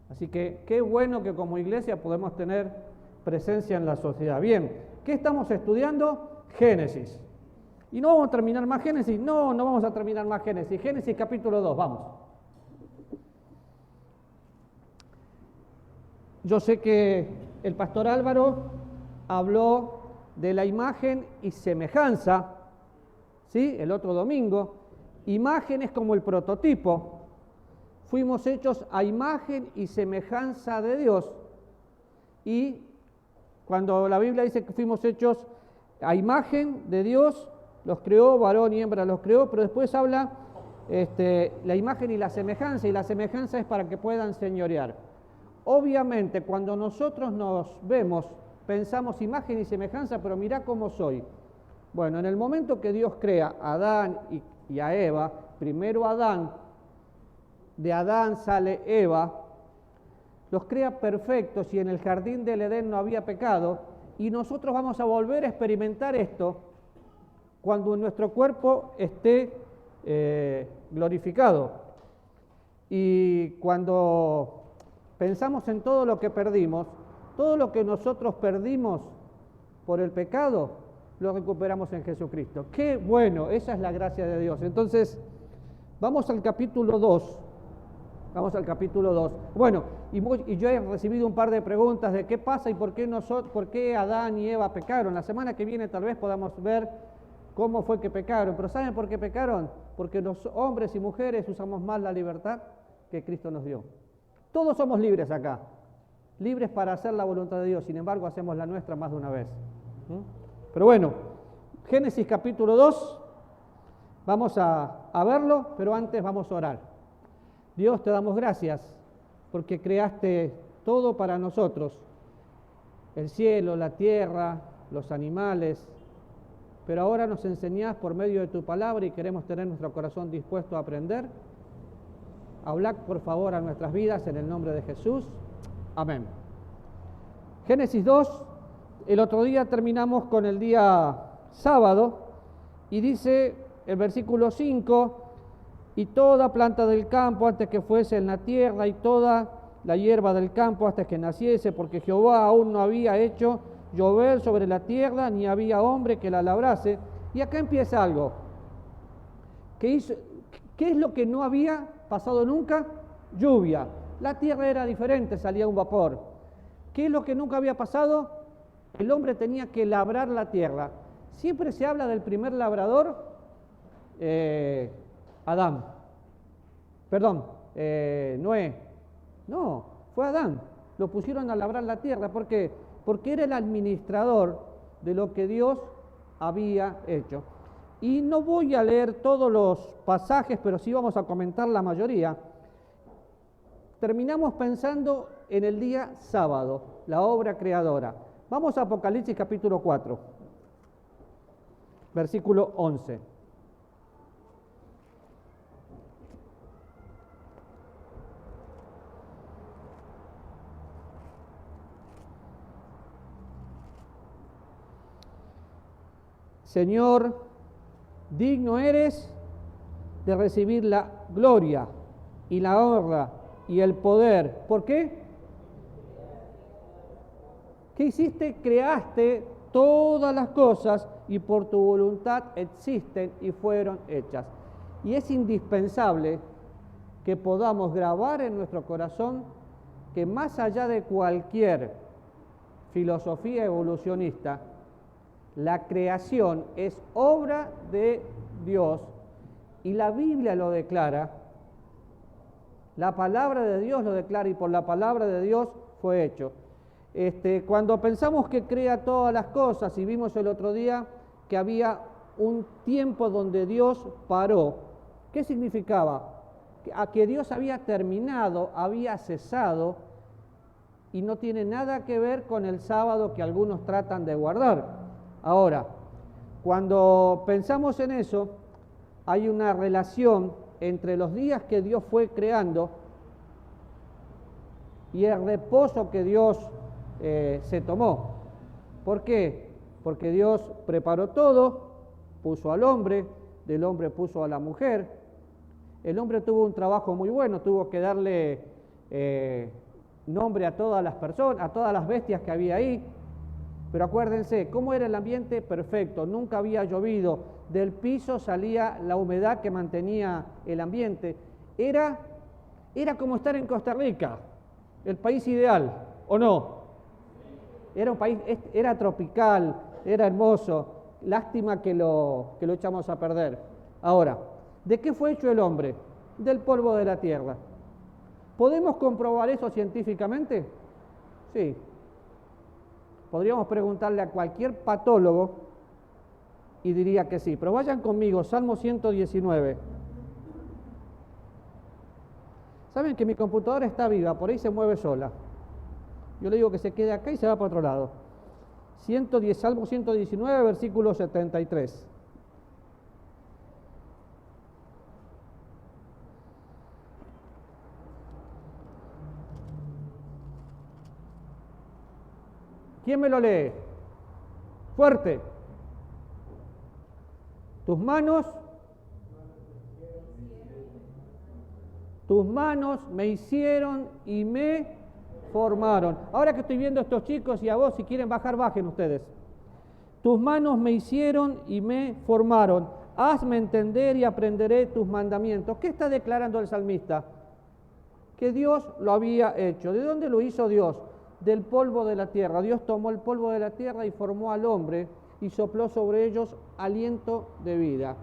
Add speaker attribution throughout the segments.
Speaker 1: Así que qué bueno que como iglesia podemos tener presencia en la sociedad. Bien, ¿qué estamos estudiando? Génesis. ¿Y no vamos a terminar más Génesis? No, no vamos a terminar más Génesis. Génesis capítulo 2, vamos. Yo sé que el pastor Álvaro habló de la imagen y semejanza, ¿sí? El otro domingo. Imagen es como el prototipo. Fuimos hechos a imagen y semejanza de Dios. Y cuando la Biblia dice que fuimos hechos a imagen de Dios, los creó, varón y hembra los creó, pero después habla la imagen y la semejanza es para que puedan señorear. Obviamente, cuando nosotros nos vemos, pensamos imagen y semejanza, pero mirá cómo soy. Bueno, en el momento que Dios crea a Adán y a Eva, primero Adán, de Adán sale Eva, los crea perfectos y en el jardín del Edén no había pecado, y nosotros vamos a volver a experimentar esto cuando nuestro cuerpo esté glorificado. Y cuando pensamos en todo lo que perdimos, todo lo que nosotros perdimos por el pecado, lo recuperamos en Jesucristo. ¡Qué bueno! Esa es la gracia de Dios. Entonces, vamos al capítulo 2. Vamos al capítulo 2. Bueno, y yo he recibido un par de preguntas de qué pasa y por qué Adán y Eva pecaron. La semana que viene tal vez podamos ver cómo fue que pecaron. Pero ¿saben por qué pecaron? Porque los hombres y mujeres usamos más la libertad que Cristo nos dio. Todos somos libres acá, libres para hacer la voluntad de Dios, sin embargo hacemos la nuestra más de una vez. Pero bueno, Génesis capítulo 2, vamos a verlo, pero antes vamos a orar. Dios, te damos gracias porque creaste todo para nosotros, el cielo, la tierra, los animales, pero ahora nos enseñás por medio de tu palabra y queremos tener nuestro corazón dispuesto a aprender. Habla por favor a nuestras vidas en el nombre de Jesús. Amén. Génesis 2, el otro día terminamos con el día sábado y dice el versículo 5, y toda planta del campo antes que fuese en la tierra y toda la hierba del campo antes que naciese, porque Jehová aún no había hecho llover sobre la tierra, ni había hombre que la labrase. Y acá empieza algo. ¿Qué es lo que no había pasado nunca? Lluvia. La tierra era diferente, salía un vapor. ¿Qué es lo que nunca había pasado? El hombre tenía que labrar la tierra. Siempre se habla del primer labrador, Adán. Perdón, Noé. No, fue Adán. Lo pusieron a labrar la tierra. ¿Por qué? Porque era el administrador de lo que Dios había hecho. Y no voy a leer todos los pasajes, pero sí vamos a comentar la mayoría. Terminamos pensando en el día sábado, la obra creadora. Vamos a Apocalipsis capítulo 4, versículo 11. Señor, digno eres de recibir la gloria y la honra y el poder. ¿Por qué? ¿Qué hiciste? Creaste todas las cosas y por tu voluntad existen y fueron hechas. Y es indispensable que podamos grabar en nuestro corazón que más allá de cualquier filosofía evolucionista, la creación es obra de Dios y la Biblia lo declara, la palabra de Dios lo declara y por la palabra de Dios fue hecho. Cuando pensamos que crea todas las cosas y vimos el otro día que había un tiempo donde Dios paró, ¿qué significaba? A que Dios había terminado, había cesado y no tiene nada que ver con el sábado que algunos tratan de guardar. Ahora, cuando pensamos en eso, hay una relación entre los días que Dios fue creando y el reposo que Dios se tomó. ¿Por qué? Porque Dios preparó todo, puso al hombre, del hombre puso a la mujer. El hombre tuvo un trabajo muy bueno, tuvo que darle nombre a todas las personas, a todas las bestias que había ahí. Pero acuérdense, ¿cómo era el ambiente? Perfecto, nunca había llovido, del piso salía la humedad que mantenía el ambiente. Era como estar en Costa Rica, el país ideal, ¿o no? Era un país, era tropical, era hermoso, lástima que lo echamos a perder. Ahora, ¿de qué fue hecho el hombre? Del polvo de la tierra. ¿Podemos comprobar eso científicamente? Sí. Podríamos preguntarle a cualquier patólogo y diría que sí. Pero vayan conmigo, Salmo 119. Saben que mi computadora está viva, por ahí se mueve sola. Yo le digo que se quede acá y se va para otro lado. Salmo 119, versículo 73. ¿Quién me lo lee? Fuerte. Tus manos me hicieron y me formaron. Ahora que estoy viendo a estos chicos y a vos, si quieren bajar, bajen ustedes. Tus manos me hicieron y me formaron. Hazme entender y aprenderé tus mandamientos. ¿Qué está declarando el salmista? Que Dios lo había hecho. ¿De dónde lo hizo Dios? Del polvo de la tierra. Dios tomó el polvo de la tierra y formó al hombre y sopló sobre ellos aliento de vida.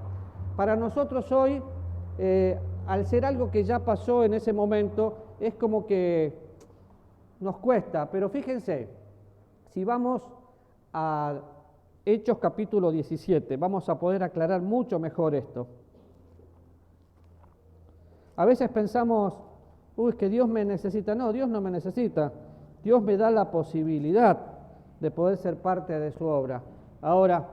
Speaker 1: Para nosotros hoy, al ser algo que ya pasó en ese momento, es como que nos cuesta, pero fíjense, si vamos a Hechos capítulo 17, vamos a poder aclarar mucho mejor esto. A veces pensamos, es que Dios me necesita. No, Dios no me necesita. Dios me da la posibilidad de poder ser parte de su obra. Ahora,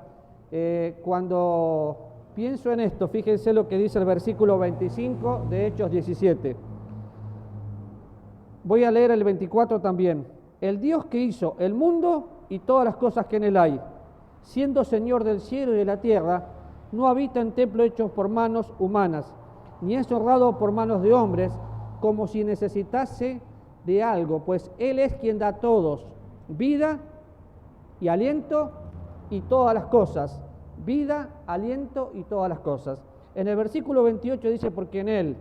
Speaker 1: cuando pienso en esto, fíjense lo que dice el versículo 25 de Hechos 17. Voy a leer el 24 también. El Dios que hizo el mundo y todas las cosas que en él hay, siendo Señor del cielo y de la tierra, no habita en templos hechos por manos humanas, ni es honrado por manos de hombres, como si necesitase de algo, pues Él es quien da a todos vida y aliento y todas las cosas. Vida, aliento y todas las cosas. En el versículo 28 dice, porque en Él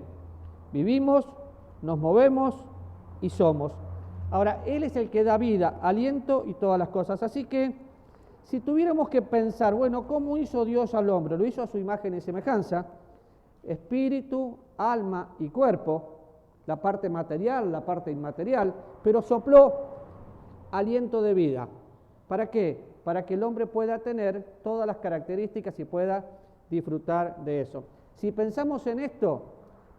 Speaker 1: vivimos, nos movemos y somos. Ahora, Él es el que da vida, aliento y todas las cosas. Así que, si tuviéramos que pensar, bueno, ¿cómo hizo Dios al hombre? Lo hizo a su imagen y semejanza, espíritu, alma y cuerpo, la parte material, la parte inmaterial, pero sopló aliento de vida. ¿Para qué? Para que el hombre pueda tener todas las características y pueda disfrutar de eso. Si pensamos en esto,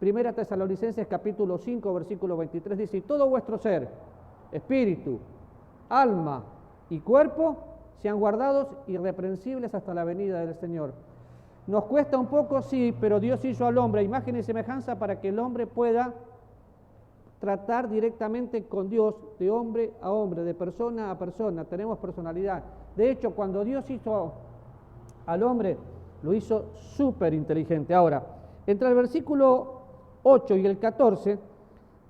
Speaker 1: 1 Tesalonicenses capítulo 5, versículo 23 dice, y todo vuestro ser, espíritu, alma y cuerpo, sean guardados irreprensibles hasta la venida del Señor. Nos cuesta un poco, sí, pero Dios hizo al hombre a imagen y semejanza para que el hombre pueda tratar directamente con Dios, de hombre a hombre, de persona a persona. Tenemos personalidad. De hecho, cuando Dios hizo al hombre, lo hizo súper inteligente. Ahora, entre el versículo 8 y el 14,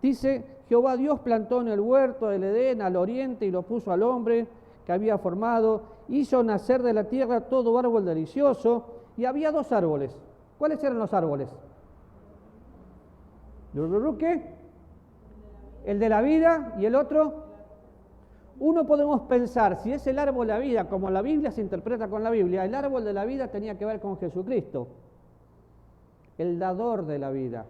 Speaker 1: dice, Jehová Dios plantó en el huerto del Edén al oriente y lo puso al hombre que había formado, hizo nacer de la tierra todo árbol delicioso, y había dos árboles. ¿Cuáles eran los árboles? ¿Qué? El de la vida y el otro. Uno podemos pensar, si es el árbol de la vida, como la Biblia se interpreta con la Biblia, el árbol de la vida tenía que ver con Jesucristo, el dador de la vida.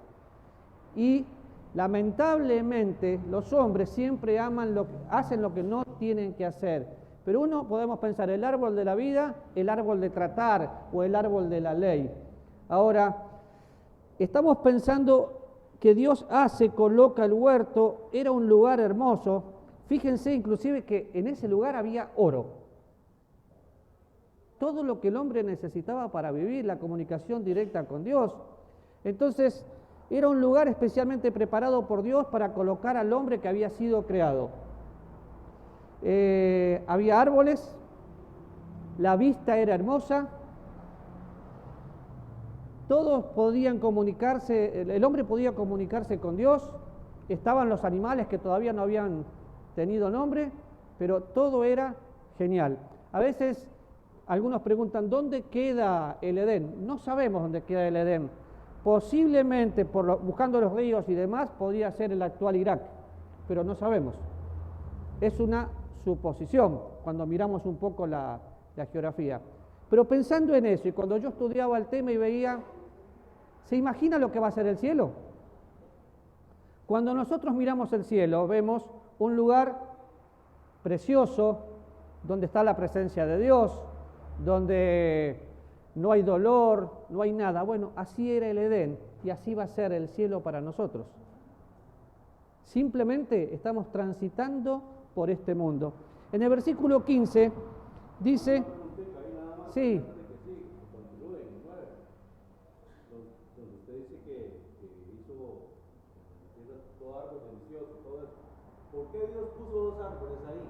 Speaker 1: Y lamentablemente los hombres siempre hacen lo que no tienen que hacer. Pero uno podemos pensar el árbol de la vida, el árbol de tratar o el árbol de la ley. Ahora, estamos pensando que Dios coloca el huerto, era un lugar hermoso. Fíjense inclusive que en ese lugar había oro. Todo lo que el hombre necesitaba para vivir, la comunicación directa con Dios. Entonces, era un lugar especialmente preparado por Dios para colocar al hombre que había sido creado. Había árboles, la vista era hermosa, todos podían comunicarse, el hombre podía comunicarse con Dios, estaban los animales que todavía no habían tenido nombre, pero todo era genial. A veces algunos preguntan, ¿dónde queda el Edén? No sabemos dónde queda el Edén. Posiblemente, buscando los ríos y demás, podría ser el actual Irak, pero no sabemos. Es una suposición cuando miramos un poco la geografía. Pero pensando en eso, y cuando yo estudiaba el tema y veía, ¿se imagina lo que va a ser el cielo? Cuando nosotros miramos el cielo, vemos un lugar precioso, donde está la presencia de Dios, donde no hay dolor, no hay nada. Bueno, así era el Edén y así va a ser el cielo para nosotros. Simplemente estamos transitando por este mundo. En el versículo 15 dice, sí,
Speaker 2: donde usted dice que hizo todo árbol delicioso, todo eso. ¿Por qué Dios puso dos árboles ahí?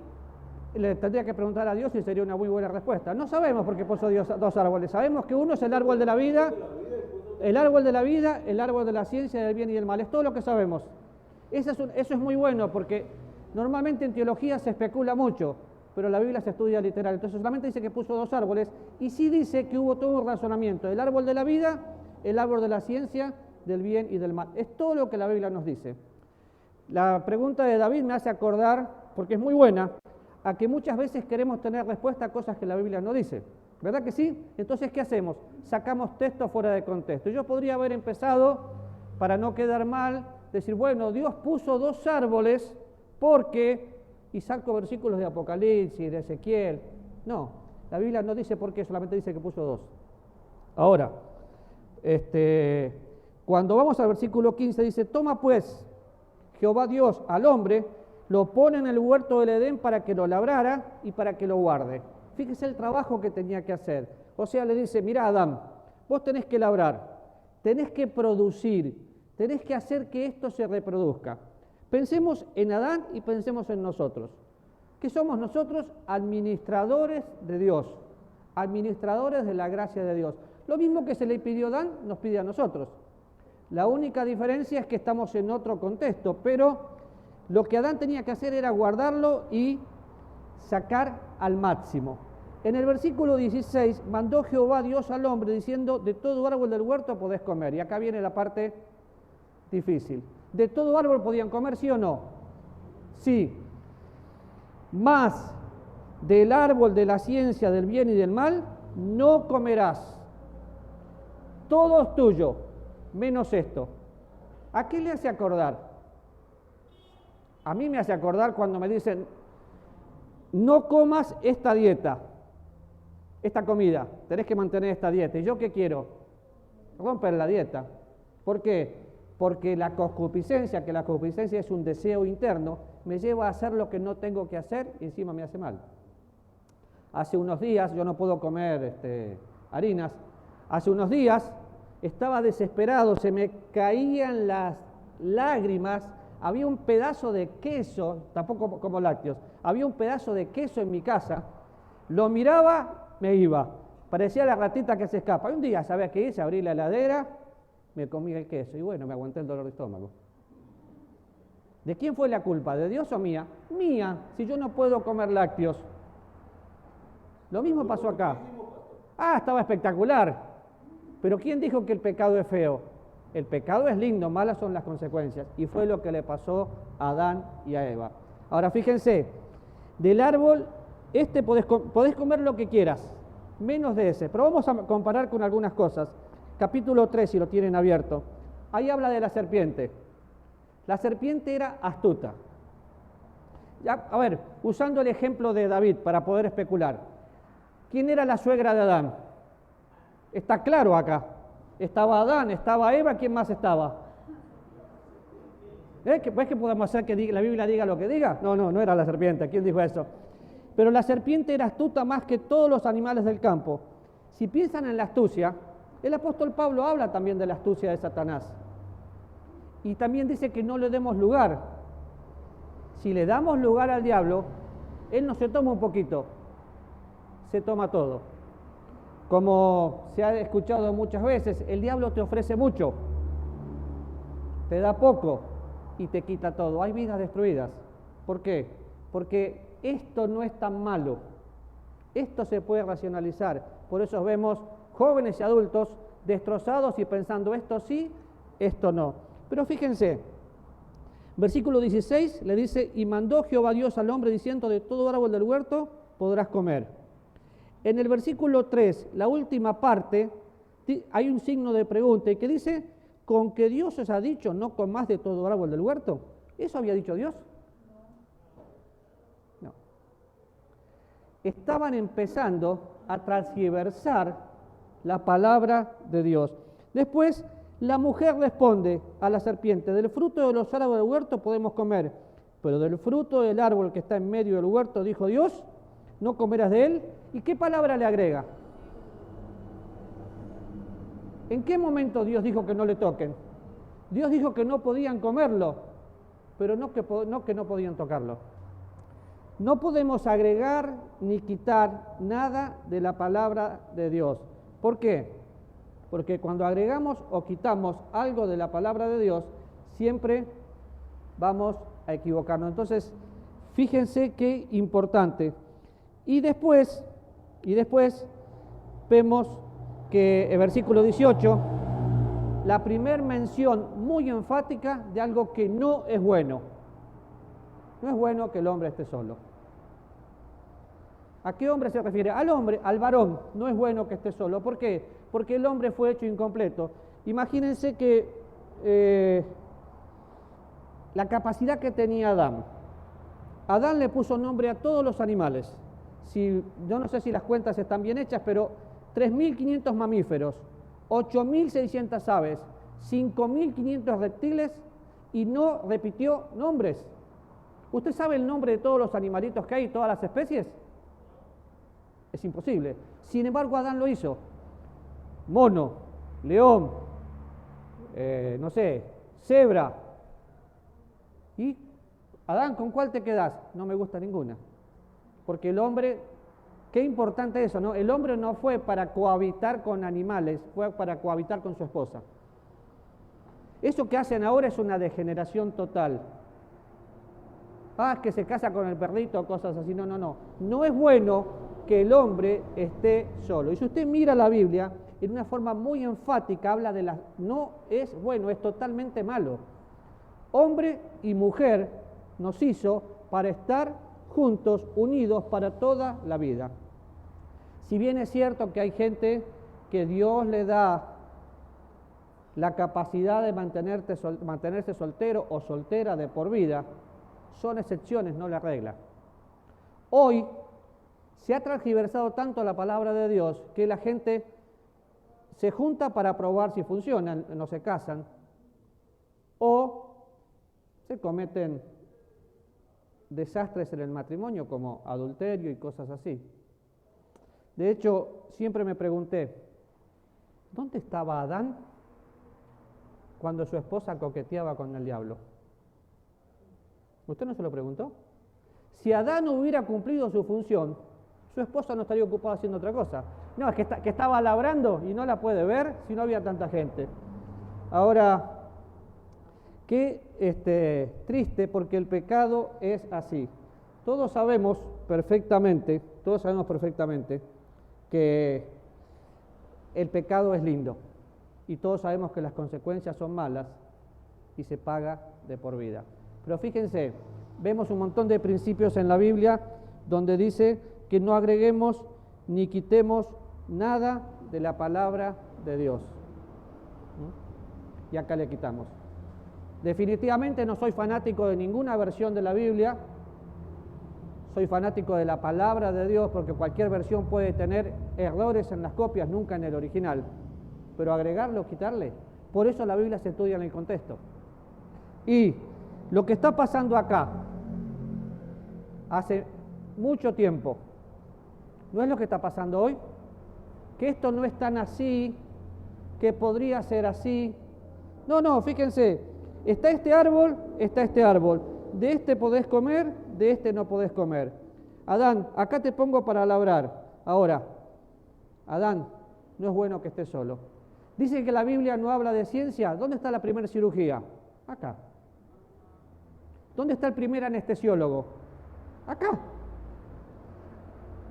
Speaker 1: Le tendría que preguntar a Dios y sería una muy buena respuesta. No sabemos por qué puso Dios dos árboles. Sabemos que uno es el árbol de la vida, el árbol de la vida, el árbol de la ciencia del bien y del mal. Es todo lo que sabemos. Eso es muy bueno porque normalmente en teología se especula mucho, pero la Biblia se estudia literal. Entonces solamente dice que puso dos árboles y sí dice que hubo todo un razonamiento. El árbol de la vida, el árbol de la ciencia del bien y del mal. Es todo lo que la Biblia nos dice. La pregunta de David me hace acordar, porque es muy buena, a que muchas veces queremos tener respuesta a cosas que la Biblia no dice. ¿Verdad que sí? Entonces, ¿qué hacemos? Sacamos texto fuera de contexto. Yo podría haber empezado, para no quedar mal, decir, bueno, Dios puso dos árboles porque, y saco versículos de Apocalipsis, de Ezequiel. No, la Biblia no dice por qué, solamente dice que puso dos. Ahora, cuando vamos al versículo 15 dice, toma pues Jehová Dios al hombre, lo pone en el huerto del Edén para que lo labrara y para que lo guarde. Fíjese el trabajo que tenía que hacer. O sea, le dice, mira Adán, vos tenés que labrar, tenés que producir, tenés que hacer que esto se reproduzca. Pensemos en Adán y pensemos en nosotros. ¿Qué somos nosotros? Administradores de Dios, administradores de la gracia de Dios. Lo mismo que se le pidió a Adán, nos pide a nosotros. La única diferencia es que estamos en otro contexto, pero lo que Adán tenía que hacer era guardarlo y sacar al máximo. En el versículo 16, mandó Jehová Dios al hombre diciendo, de todo árbol del huerto podés comer. Y acá viene la parte difícil. ¿De todo árbol podían comer, sí o no? Sí. Más del árbol de la ciencia del bien y del mal, no comerás. Todo es tuyo, menos esto. ¿A qué le hace acordar? A mí me hace acordar cuando me dicen, no comas esta dieta, esta comida, tenés que mantener esta dieta. ¿Y yo qué quiero? Romper la dieta. ¿Por qué? Porque la concupiscencia, que la concupiscencia es un deseo interno, me lleva a hacer lo que no tengo que hacer y encima me hace mal. Hace unos días, yo no puedo comer harinas, hace unos días estaba desesperado, se me caían las lágrimas, había un pedazo de queso, tampoco como lácteos, había un pedazo de queso en mi casa, lo miraba, me iba, parecía la ratita que se escapa. Y un día, ¿sabes qué hice? Abrí la heladera, me comí el queso y bueno, me aguanté el dolor de estómago. ¿De quién fue la culpa? ¿De Dios o mía? Mía, si yo no puedo comer lácteos. Lo mismo pasó acá. Ah, estaba espectacular. Pero ¿quién dijo que el pecado es feo? El pecado es lindo, malas son las consecuencias. Y fue lo que le pasó a Adán y a Eva. Ahora fíjense, del árbol, podés comer lo que quieras, menos de ese. Pero vamos a comparar con algunas cosas. Capítulo 3, si lo tienen abierto. Ahí habla de la serpiente. La serpiente era astuta. Ya, a ver, usando el ejemplo de David para poder especular. ¿Quién era la suegra de Adán? Está claro acá. Estaba Adán, estaba Eva, ¿quién más estaba? ¿Ves que podemos hacer que la Biblia diga lo que diga? No era la serpiente, ¿quién dijo eso? Pero la serpiente era astuta más que todos los animales del campo. Si piensan en la astucia, el apóstol Pablo habla también de la astucia de Satanás. Y también dice que no le demos lugar. Si le damos lugar al diablo, él no se toma un poquito, se toma todo. Como se ha escuchado muchas veces, el diablo te ofrece mucho, te da poco y te quita todo. Hay vidas destruidas. ¿Por qué? Porque esto no es tan malo. Esto se puede racionalizar. Por eso vemos jóvenes y adultos destrozados y pensando esto sí, esto no. Pero fíjense, versículo 16 le dice, y mandó Jehová Dios al hombre diciendo, de todo árbol del huerto podrás comer. En el versículo 3, la última parte, hay un signo de pregunta que dice, ¿con que Dios os ha dicho no comáis de todo árbol del huerto? ¿Eso había dicho Dios? No. Estaban empezando a transgiversar la palabra de Dios. Después, la mujer responde a la serpiente, del fruto de los árboles del huerto podemos comer, pero del fruto del árbol que está en medio del huerto, dijo Dios, no comerás de él. ¿Y qué palabra le agrega? ¿En qué momento Dios dijo que no le toquen? Dios dijo que no podían comerlo, pero no que no podían tocarlo. No podemos agregar ni quitar nada de la palabra de Dios. ¿Por qué? Porque cuando agregamos o quitamos algo de la palabra de Dios, siempre vamos a equivocarnos. Entonces, fíjense qué importante. Y después vemos que en versículo 18, la primer mención muy enfática de algo que no es bueno. No es bueno que el hombre esté solo. ¿A qué hombre se refiere? Al hombre, al varón. No es bueno que esté solo. ¿Por qué? Porque el hombre fue hecho incompleto. Imagínense que la capacidad que tenía Adán. Adán le puso nombre a todos los animales. Yo no sé si las cuentas están bien hechas, pero 3.500 mamíferos, 8.600 aves, 5.500 reptiles y no repitió nombres. ¿Usted sabe el nombre de todos los animalitos que hay, todas las especies? Es imposible. Sin embargo, Adán lo hizo. Mono, león, no sé, cebra. ¿Y Adán, con cuál te quedás? No me gusta ninguna. Porque el hombre, qué importante eso, ¿no? El hombre no fue para cohabitar con animales, fue para cohabitar con su esposa. Eso que hacen ahora es una degeneración total. Es que se casa con el perrito, cosas así. No. No es bueno que el hombre esté solo. Y si usted mira la Biblia, en una forma muy enfática habla de no es bueno, es totalmente malo. Hombre y mujer nos hizo para estar juntos, unidos para toda la vida. Si bien es cierto que hay gente que Dios le da la capacidad de mantenerse soltero o soltera de por vida, son excepciones, no la regla. Hoy se ha transgiversado tanto la palabra de Dios que la gente se junta para probar si funcionan, no se casan, o se cometen desastres en el matrimonio como adulterio y cosas así. De hecho, siempre me pregunté, ¿dónde estaba Adán cuando su esposa coqueteaba con el diablo? ¿Usted no se lo preguntó? Si Adán hubiera cumplido su función, su esposa no estaría ocupada haciendo otra cosa. No, es que estaba labrando y no la puede ver si no había tanta gente. Ahora, qué triste, porque el pecado es así. Todos sabemos perfectamente que el pecado es lindo y todos sabemos que las consecuencias son malas y se paga de por vida. Pero fíjense, vemos un montón de principios en la Biblia donde dice que no agreguemos ni quitemos nada de la palabra de Dios. Y acá le quitamos. Definitivamente no soy fanático de ninguna versión de la Biblia, soy fanático de la palabra de Dios porque cualquier versión puede tener errores en las copias, nunca en el original, pero agregarle o quitarle, por eso la Biblia se estudia en el contexto. Y lo que está pasando acá, hace mucho tiempo, ¿no es lo que está pasando hoy? Que esto no es tan así, que podría ser así. No, fíjense, está este árbol, de este podés comer, de este no podés comer. Adán, acá te pongo para labrar. Ahora, Adán, no es bueno que estés solo. Dice que la Biblia no habla de ciencia. ¿Dónde está la primera cirugía? Acá. ¿Dónde está el primer anestesiólogo? Acá.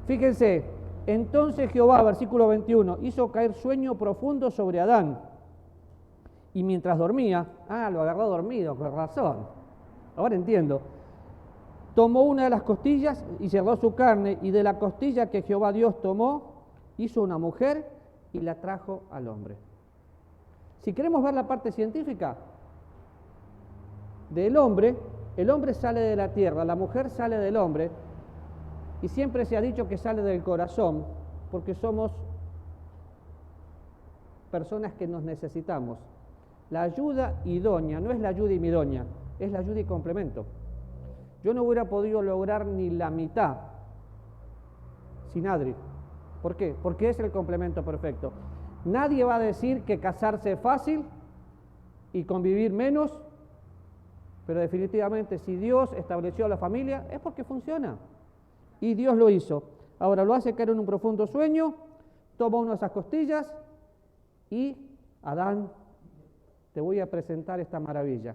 Speaker 1: Fíjense, entonces Jehová, versículo 21, hizo caer sueño profundo sobre Adán. Y mientras dormía, lo agarró dormido, con razón. Ahora entiendo. Tomó una de las costillas y cerró su carne, y de la costilla que Jehová Dios tomó, hizo una mujer y la trajo al hombre. Si queremos ver la parte científica del hombre, el hombre sale de la tierra, la mujer sale del hombre, y siempre se ha dicho que sale del corazón, porque somos personas que nos necesitamos. La ayuda idónea no es la ayuda idónea, es la ayuda y complemento. Yo no hubiera podido lograr ni la mitad sin Adri. ¿Por qué? Porque es el complemento perfecto. Nadie va a decir que casarse es fácil y convivir menos, pero definitivamente si Dios estableció la familia es porque funciona. Y Dios lo hizo. Ahora lo hace caer en un profundo sueño, toma una de esas costillas y Adán, te voy a presentar esta maravilla.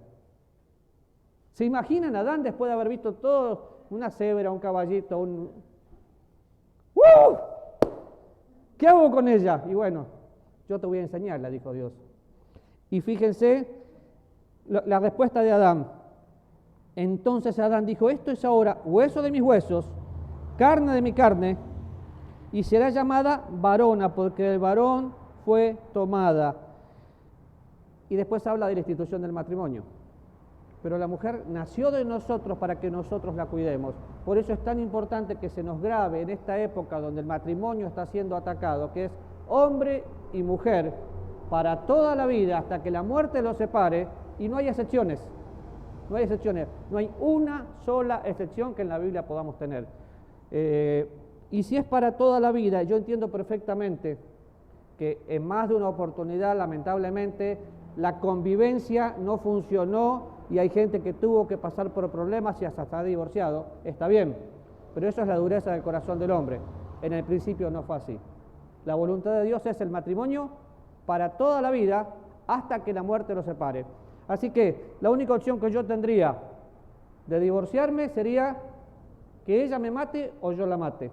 Speaker 1: ¿Se imaginan a Adán después de haber visto todo, una cebra, un caballito, ¿Qué hago con ella? Y bueno, yo te voy a enseñar, le dijo Dios. Y fíjense la respuesta de Adán. Entonces Adán dijo, esto es ahora hueso de mis huesos, carne de mi carne, y será llamada varona, porque el varón fue tomada. Y después habla de la institución del matrimonio. Pero la mujer nació de nosotros para que nosotros la cuidemos. Por eso es tan importante que se nos grabe en esta época donde el matrimonio está siendo atacado, que es hombre y mujer para toda la vida hasta que la muerte los separe, y no hay excepciones. No hay excepciones. No hay una sola excepción que en la Biblia podamos tener. Y si es para toda la vida, yo entiendo perfectamente que en más de una oportunidad, lamentablemente, la convivencia no funcionó y hay gente que tuvo que pasar por problemas y hasta está divorciado. Está bien, pero eso es la dureza del corazón del hombre. En el principio no fue así. La voluntad de Dios es el matrimonio para toda la vida hasta que la muerte los separe. Así que la única opción que yo tendría de divorciarme sería que ella me mate o yo la mate.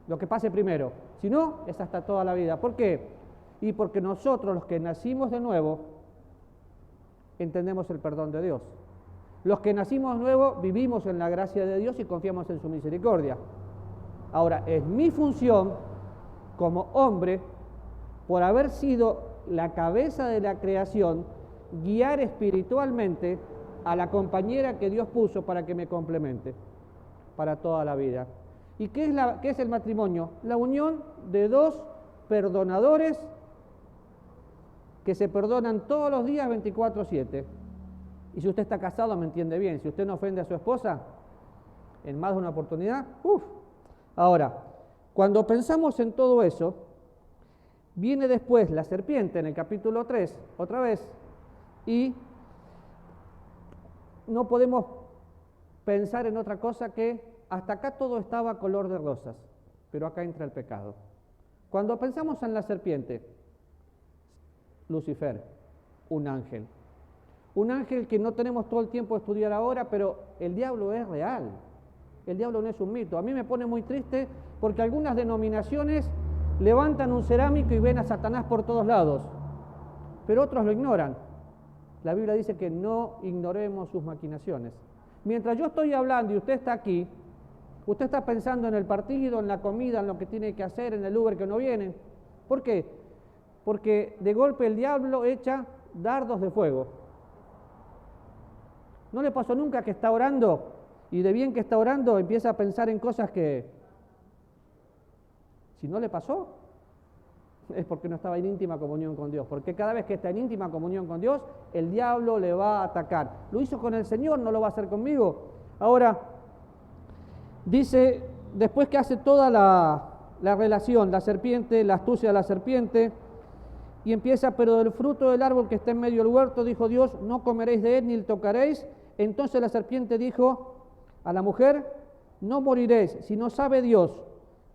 Speaker 1: Lo que pase primero. Si no, es hasta toda la vida. ¿Por qué? Y porque nosotros, los que nacimos de nuevo, entendemos el perdón de Dios. Los que nacimos de nuevo vivimos en la gracia de Dios y confiamos en su misericordia. Ahora, es mi función como hombre, por haber sido la cabeza de la creación, guiar espiritualmente a la compañera que Dios puso para que me complemente para toda la vida. ¿Y qué es el matrimonio? La unión de dos perdonadores que se perdonan todos los días 24/7. Y si usted está casado me entiende bien, si usted no ofende a su esposa en más de una oportunidad, Ahora, cuando pensamos en todo eso, viene después la serpiente en el capítulo 3, otra vez, y no podemos pensar en otra cosa que hasta acá todo estaba color de rosas, pero acá entra el pecado. Cuando pensamos en la serpiente, Lucifer, un ángel que no tenemos todo el tiempo de estudiar ahora, pero el diablo es real, el diablo no es un mito. A mí me pone muy triste porque algunas denominaciones levantan un cerámico y ven a Satanás por todos lados, pero otros lo ignoran. La Biblia dice que no ignoremos sus maquinaciones. Mientras yo estoy hablando y usted está aquí, usted está pensando en el partido, en la comida, en lo que tiene que hacer, en el Uber que no viene. ¿Por qué? Porque de golpe el diablo echa dardos de fuego. ¿No le pasó nunca que está orando y de bien que está orando empieza a pensar en cosas que, si no le pasó, es porque no estaba en íntima comunión con Dios? Porque cada vez que está en íntima comunión con Dios, el diablo le va a atacar. Lo hizo con el Señor, no lo va a hacer conmigo. Ahora, dice, después que hace toda la relación, la serpiente, la astucia de la serpiente, y empieza, pero del fruto del árbol que está en medio del huerto, dijo Dios, no comeréis de él ni le tocaréis. Entonces la serpiente dijo a la mujer, no moriréis, sino sabe Dios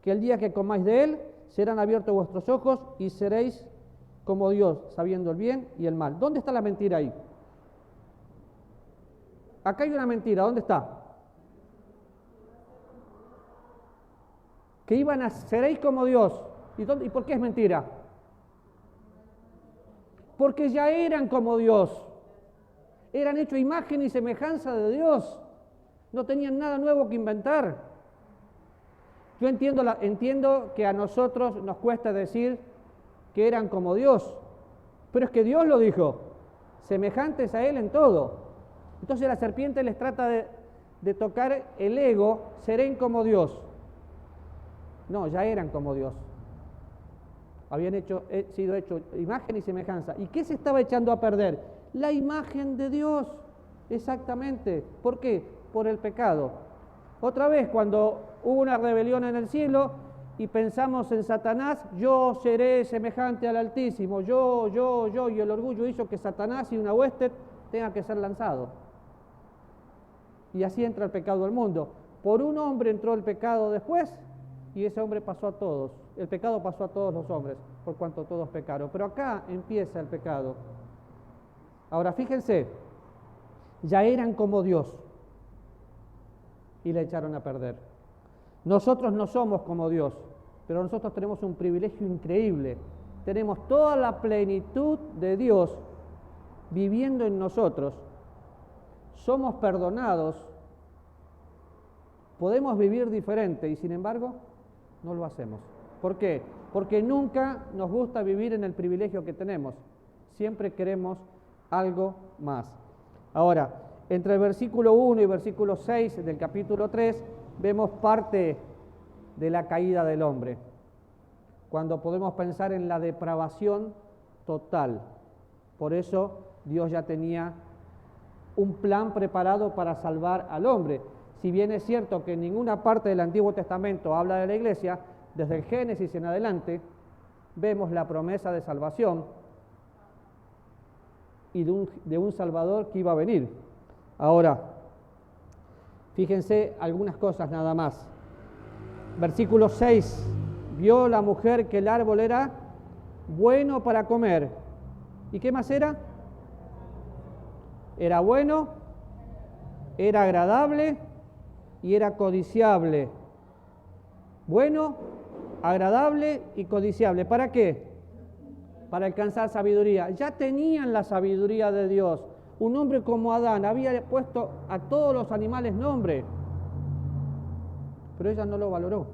Speaker 1: que el día que comáis de él, serán abiertos vuestros ojos y seréis como Dios, sabiendo el bien y el mal. ¿Dónde está la mentira ahí? acá hay una mentira, ¿dónde está? Que seréis como Dios. ¿Y por qué es mentira? Porque ya eran como Dios. Eran hechos imagen y semejanza de Dios. No tenían nada nuevo que inventar. Yo entiendo que a nosotros nos cuesta decir que eran como Dios, pero es que Dios lo dijo, semejantes a Él en todo. Entonces la serpiente les trata de tocar el ego, serán como Dios. No, ya eran como Dios. Habían sido hechos imagen y semejanza. ¿Y qué se estaba echando a perder? La imagen de Dios, exactamente. ¿Por qué? Por el pecado. Otra vez, cuando hubo una rebelión en el cielo y pensamos en Satanás, yo seré semejante al Altísimo, yo, y el orgullo hizo que Satanás y una hueste tenga que ser lanzado. Y así entra el pecado al mundo. Por un hombre entró el pecado después, y ese hombre pasó a todos. El pecado pasó a todos los hombres, por cuanto todos pecaron. Pero acá empieza el pecado. Ahora fíjense, ya eran como Dios y le echaron a perder. Nosotros no somos como Dios, pero nosotros tenemos un privilegio increíble. Tenemos toda la plenitud de Dios viviendo en nosotros. Somos perdonados, podemos vivir diferente y sin embargo no lo hacemos. ¿Por qué? Porque nunca nos gusta vivir en el privilegio que tenemos. Siempre queremos algo más. Ahora, entre el versículo 1 y versículo 6 del capítulo 3, vemos parte de la caída del hombre. Cuando podemos pensar en la depravación total. Por eso Dios ya tenía un plan preparado para salvar al hombre. Si bien es cierto que en ninguna parte del Antiguo Testamento habla de la iglesia, desde el Génesis en adelante vemos la promesa de salvación y de un Salvador que iba a venir. Ahora, fíjense algunas cosas nada más. Versículo 6, vio la mujer que el árbol era bueno para comer. ¿Y qué más era? Era bueno, era agradable y era codiciable. Bueno, agradable y codiciable. ¿Para qué? Para alcanzar sabiduría. Ya tenían la sabiduría de Dios. Un hombre como Adán había puesto a todos los animales nombre, pero ella no lo valoró.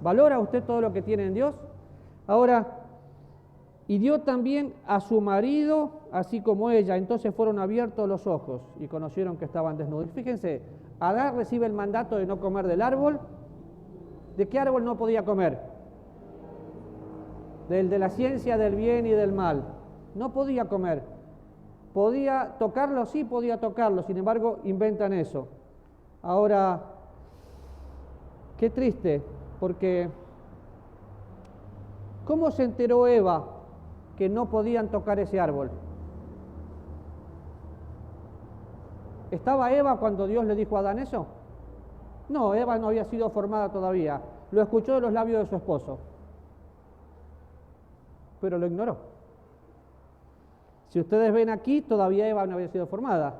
Speaker 1: ¿Valora usted todo lo que tiene en Dios? Ahora, y dio también a su marido, así como ella. Entonces fueron abiertos los ojos y conocieron que estaban desnudos. Fíjense, Adán recibe el mandato de no comer del árbol. ¿De qué árbol no podía comer? Del de la ciencia del bien y del mal. No podía comer. ¿Podía tocarlo? Sí, podía tocarlo. Sin embargo, inventan eso. Ahora, qué triste, porque ¿cómo se enteró Eva que no podían tocar ese árbol? ¿Estaba Eva cuando Dios le dijo a Adán eso? No, Eva no había sido formada todavía. Lo escuchó de los labios de su esposo, pero lo ignoró. Si ustedes ven aquí, todavía Eva no había sido formada.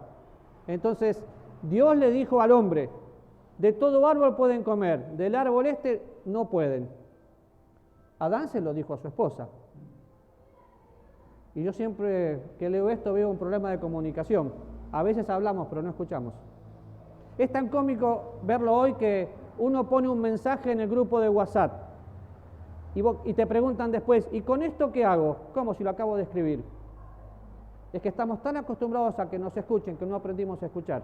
Speaker 1: Entonces, Dios le dijo al hombre, de todo árbol pueden comer, del árbol este no pueden. Adán se lo dijo a su esposa. Y yo siempre que leo esto veo un problema de comunicación. A veces hablamos, pero no escuchamos. Es tan cómico verlo hoy que uno pone un mensaje en el grupo de WhatsApp y te preguntan después, ¿y con esto qué hago? ¿Cómo si lo acabo de escribir? Es que estamos tan acostumbrados a que nos escuchen que no aprendimos a escuchar.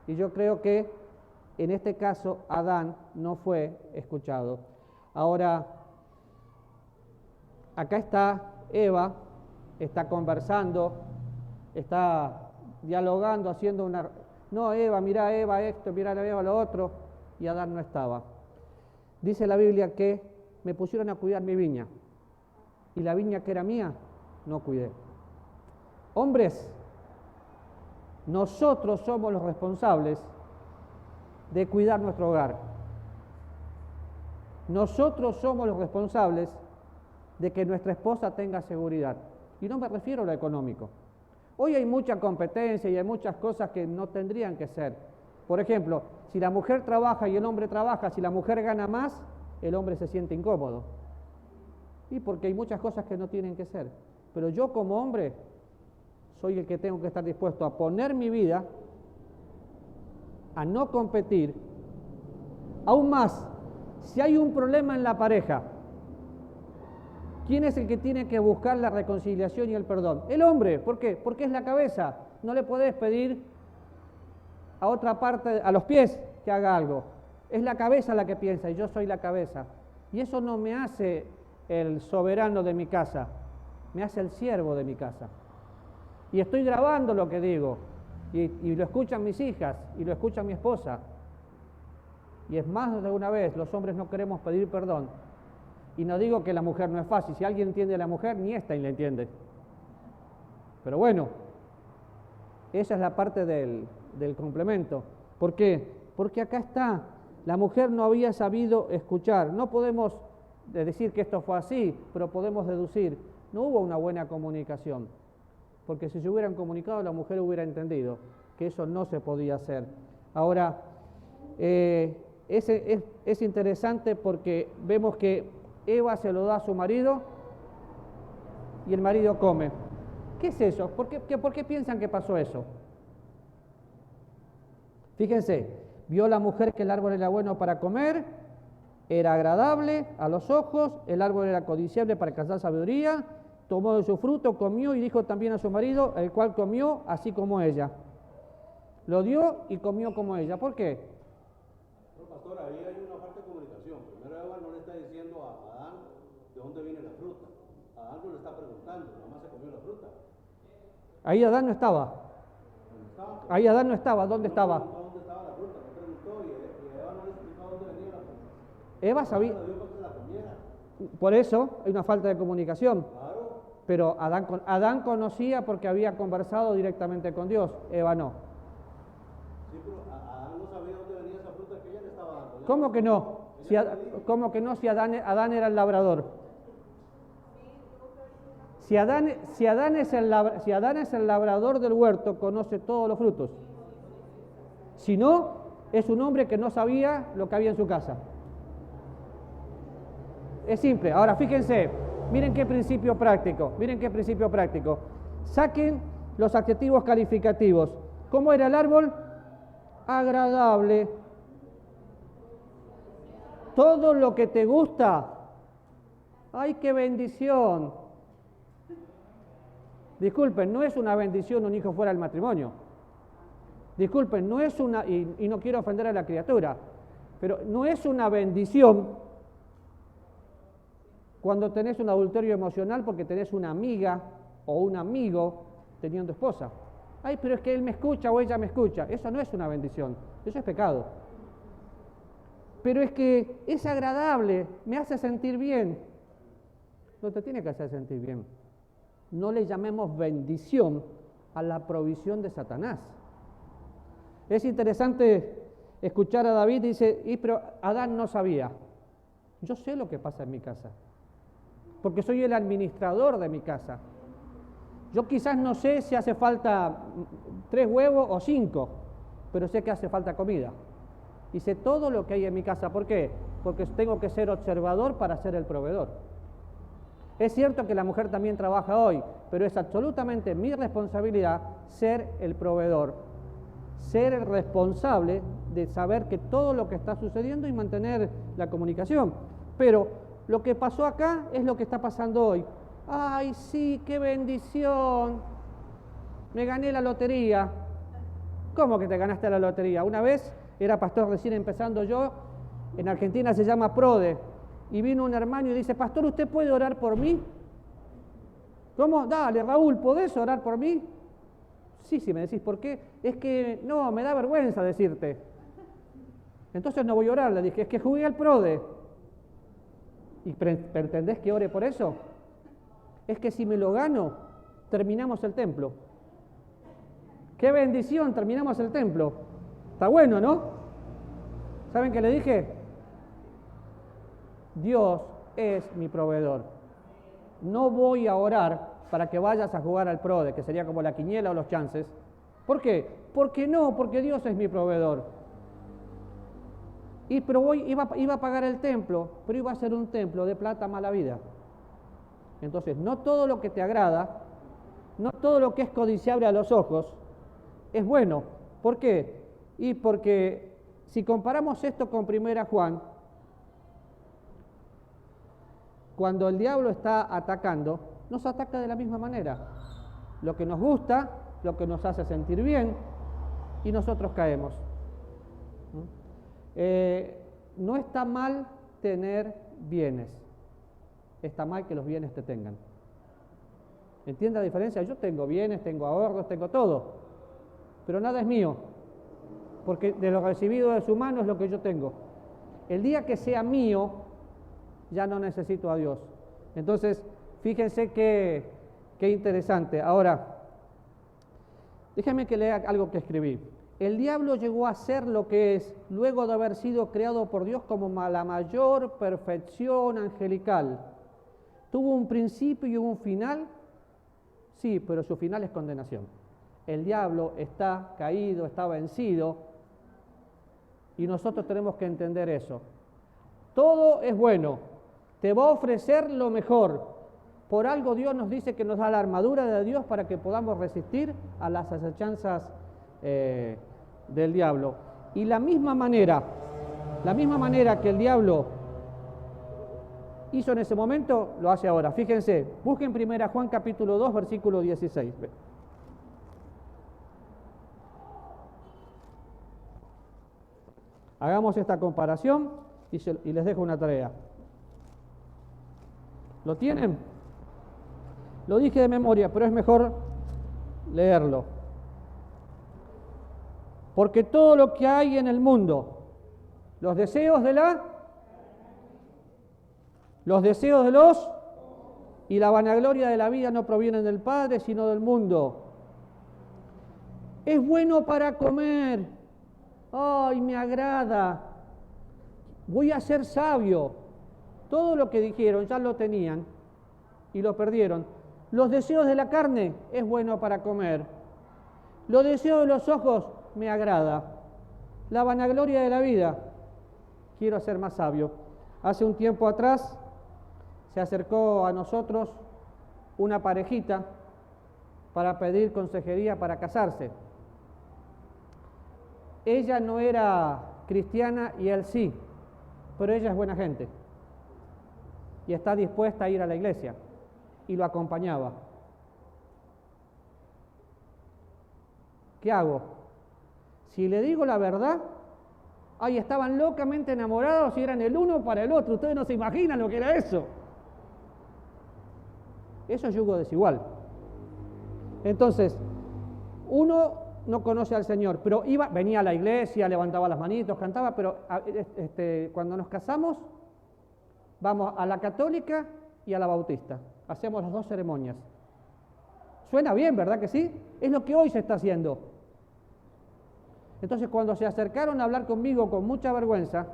Speaker 1: Y yo creo que en este caso Adán no fue escuchado. Ahora, acá está Eva, está conversando, está dialogando, haciendo una... No, Eva, mira Eva esto, mira Eva lo otro, y Adán no estaba. Dice la Biblia que me pusieron a cuidar mi viña, y la viña que era mía, no cuidé. Hombres, nosotros somos los responsables de cuidar nuestro hogar. Nosotros somos los responsables de que nuestra esposa tenga seguridad. Y no me refiero a lo económico. Hoy hay mucha competencia y hay muchas cosas que no tendrían que ser. Por ejemplo, si la mujer trabaja y el hombre trabaja, si la mujer gana más, el hombre se siente incómodo. Y porque hay muchas cosas que no tienen que ser. Pero yo como hombre soy el que tengo que estar dispuesto a poner mi vida, a no competir. Aún más, si hay un problema en la pareja, ¿quién es el que tiene que buscar la reconciliación y el perdón? El hombre. ¿Por qué? Porque es la cabeza. No le podés pedir a otra parte, a los pies, que haga algo. Es la cabeza la que piensa y yo soy la cabeza. Y eso no me hace el soberano de mi casa, me hace el siervo de mi casa. Y estoy grabando lo que digo, y lo escuchan mis hijas, y lo escucha mi esposa. Y es más de una vez, los hombres no queremos pedir perdón. Y no digo que la mujer no es fácil, si alguien entiende a la mujer, ni esta la entiende. Pero bueno, esa es la parte del complemento. ¿Por qué? Porque acá está, la mujer no había sabido escuchar. No podemos decir que esto fue así, pero podemos deducir, no hubo una buena comunicación. Porque si se hubieran comunicado, la mujer hubiera entendido que eso no se podía hacer. Ahora, es interesante porque vemos que Eva se lo da a su marido y el marido come. ¿Qué es eso? ¿Por qué piensan que pasó eso? Fíjense, vio la mujer que el árbol era bueno para comer, era agradable a los ojos, el árbol era codiciable para alcanzar sabiduría, tomó de su fruto, comió y dijo también a su marido, el cual comió así como ella. Lo dio y comió como ella. ¿Por qué?
Speaker 2: Pero pastor, ahí hay una falta de comunicación. Primero Eva no le está diciendo a Adán de dónde viene la fruta. Adán no le está preguntando, nada más se comió la fruta.
Speaker 1: Ahí Adán no estaba. Ahí Adán no estaba. ¿Dónde estaba?
Speaker 2: ¿Dónde estaba la fruta? No preguntó y Eva no le explicó dónde venía la fruta.
Speaker 1: Eva sabía.
Speaker 2: Le dio para que la comiera.
Speaker 1: Por eso hay una falta de comunicación.
Speaker 2: Claro.
Speaker 1: Pero Adán conocía porque había conversado directamente con Dios. Eva no.
Speaker 2: Sí, pero Adán no sabía dónde venía esa fruta que ella le estaba dando.
Speaker 1: ¿Cómo que no? ¿Cómo que no si Adán era el labrador? Si Adán es el labrador del huerto, conoce todos los frutos. Si no, es un hombre que no sabía lo que había en su casa. Es simple. Ahora fíjense, miren qué principio práctico, Saquen los adjetivos calificativos. ¿Cómo era el árbol? Agradable. Todo lo que te gusta. ¡Ay, qué bendición! Disculpen, no es una bendición un hijo fuera del matrimonio. Disculpen, no es una, y no quiero ofender a la criatura, pero no es una bendición cuando tenés un adulterio emocional porque tenés una amiga o un amigo teniendo esposa. Ay, pero es que él me escucha o ella me escucha. Eso no es una bendición, eso es pecado. Pero es que es agradable, me hace sentir bien. No te tiene que hacer sentir bien. No le llamemos bendición a la provisión de Satanás. Es interesante escuchar a David, dice, pero Adán no sabía. Yo sé lo que pasa en mi casa, porque soy el administrador de mi casa. Yo quizás no sé si hace falta 3 huevos o 5, pero sé que hace falta comida. Y sé todo lo que hay en mi casa. ¿Por qué? Porque tengo que ser observador para ser el proveedor. Es cierto que la mujer también trabaja hoy, pero es absolutamente mi responsabilidad ser el proveedor, ser el responsable de saber que todo lo que está sucediendo y mantener la comunicación. Pero lo que pasó acá es lo que está pasando hoy. ¡Ay, sí, qué bendición! Me gané la lotería. ¿Cómo que te ganaste la lotería? Una vez, era pastor recién empezando yo, en Argentina se llama PRODE, y vino un hermano y dice, pastor, ¿usted puede orar por mí? ¿Cómo? Dale, Raúl, ¿podés orar por mí? Sí, me decís, ¿por qué? Es que, no, me da vergüenza decirte. Entonces no voy a orar, le dije, es que jugué al PRODE. ¿Y pretendés que ore por eso? Es que si me lo gano, terminamos el templo. ¡Qué bendición! Terminamos el templo. Está bueno, ¿no? ¿Saben qué le dije? Dios es mi proveedor. No voy a orar para que vayas a jugar al PRODE, que sería como la quiniela o los chances. ¿Por qué? Porque Dios es mi proveedor. Pero iba a pagar el templo, pero iba a ser un templo de plata mala vida. Entonces, no todo lo que te agrada, no todo lo que es codiciable a los ojos, es bueno. ¿Por qué? Y porque si comparamos esto con 1 Juan, cuando el diablo está atacando, nos ataca de la misma manera. Lo que nos gusta, lo que nos hace sentir bien, y nosotros caemos. No está mal tener bienes, está mal que los bienes te tengan. ¿Entiende la diferencia? Yo tengo bienes, tengo ahorros, tengo todo, pero nada es mío, porque de lo recibido de su mano es lo que yo tengo. El día que sea mío, ya no necesito a Dios. Entonces, fíjense qué interesante. Ahora, déjenme que lea algo que escribí. El diablo llegó a ser lo que es, luego de haber sido creado por Dios como la mayor perfección angelical. ¿Tuvo un principio y un final? Sí, pero su final es condenación. El diablo está caído, está vencido, y nosotros tenemos que entender eso. Todo es bueno, te va a ofrecer lo mejor. Por algo Dios nos dice que nos da la armadura de Dios para que podamos resistir a las acechanzas del diablo. Y la misma manera que el diablo hizo en ese momento, lo hace ahora. Fíjense, busquen 1 Juan capítulo 2, versículo 16. Hagamos esta comparación y les dejo una tarea. ¿Lo tienen? Lo dije de memoria, pero es mejor leerlo. Porque todo lo que hay en el mundo, los deseos de los y la vanagloria de la vida no provienen del Padre, sino del mundo. Es bueno para comer. ¡Ay, me agrada! Voy a ser sabio. Todo lo que dijeron ya lo tenían y lo perdieron. Los deseos de la carne es bueno para comer. Los deseos de los ojos me agrada. La vanagloria de la vida, quiero ser más sabio. Hace un tiempo atrás se acercó a nosotros una parejita para pedir consejería para casarse. Ella no era cristiana y él sí, pero ella es buena gente y está dispuesta a ir a la iglesia, y lo acompañaba. ¿Qué hago? Si le digo la verdad, ay, estaban locamente enamorados y eran el uno para el otro. Ustedes no se imaginan lo que era eso. Eso es yugo desigual. Entonces, uno no conoce al Señor, pero venía a la iglesia, levantaba las manitos, cantaba, pero cuando nos casamos, vamos a la católica y a la bautista. Hacemos las dos ceremonias. Suena bien, ¿verdad que sí? Es lo que hoy se está haciendo. Entonces, cuando se acercaron a hablar conmigo con mucha vergüenza,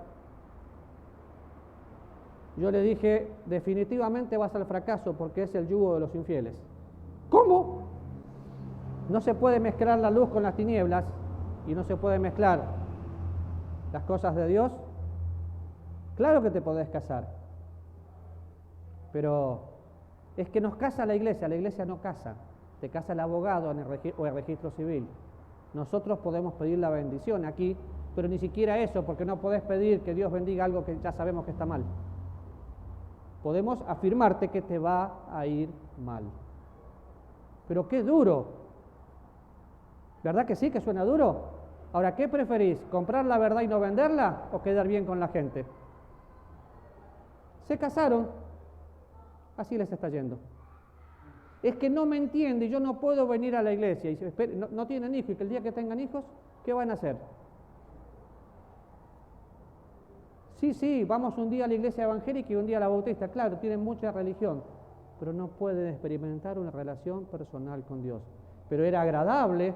Speaker 1: yo le dije, definitivamente vas al fracaso porque es el yugo de los infieles. ¿Cómo? No se puede mezclar la luz con las tinieblas y no se puede mezclar las cosas de Dios. Claro que te podés casar, pero es que nos casa la iglesia no casa, te casa el abogado o el registro civil. Nosotros podemos pedir la bendición aquí, pero ni siquiera eso, porque no podés pedir que Dios bendiga algo que ya sabemos que está mal. Podemos afirmarte que te va a ir mal. Pero qué duro. ¿Verdad que sí, que suena duro? Ahora, ¿qué preferís? ¿Comprar la verdad y no venderla o quedar bien con la gente? Se casaron, así les está yendo. Es que no me entiende, yo no puedo venir a la iglesia. Y no tienen hijos, y que el día que tengan hijos, ¿qué van a hacer? Sí, vamos un día a la iglesia evangélica y un día a la bautista. Claro, tienen mucha religión, pero no pueden experimentar una relación personal con Dios. Pero era agradable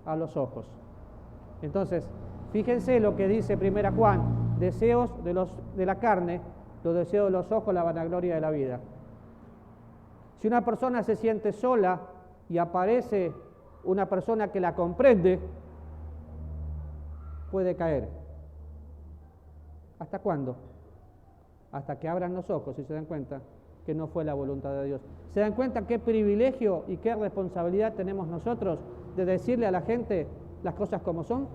Speaker 1: a los ojos. Entonces, fíjense lo que dice 1 Juan, deseos de la carne, los deseos de los ojos, la vanagloria de la vida. Si una persona se siente sola y aparece una persona que la comprende, puede caer. ¿Hasta cuándo? Hasta que abran los ojos y se dan cuenta que no fue la voluntad de Dios. ¿Se dan cuenta qué privilegio y qué responsabilidad tenemos nosotros de decirle a la gente las cosas como son?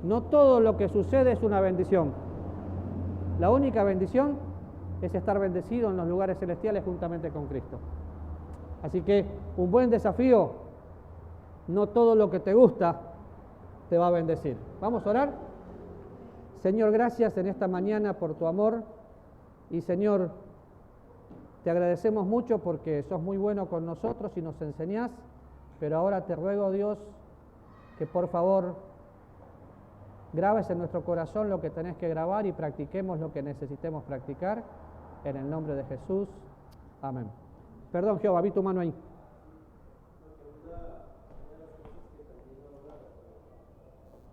Speaker 1: No todo lo que sucede es una bendición. La única bendición es estar bendecido en los lugares celestiales juntamente con Cristo. Así que un buen desafío, no todo lo que te gusta te va a bendecir. ¿Vamos a orar? Señor, gracias en esta mañana por tu amor y Señor, te agradecemos mucho porque sos muy bueno con nosotros y nos enseñás, pero ahora te ruego, Dios, que por favor grabes en nuestro corazón lo que tenés que grabar y practiquemos lo que necesitemos practicar. En el nombre de Jesús. Amén. Perdón, Jehová, vi tu mano ahí.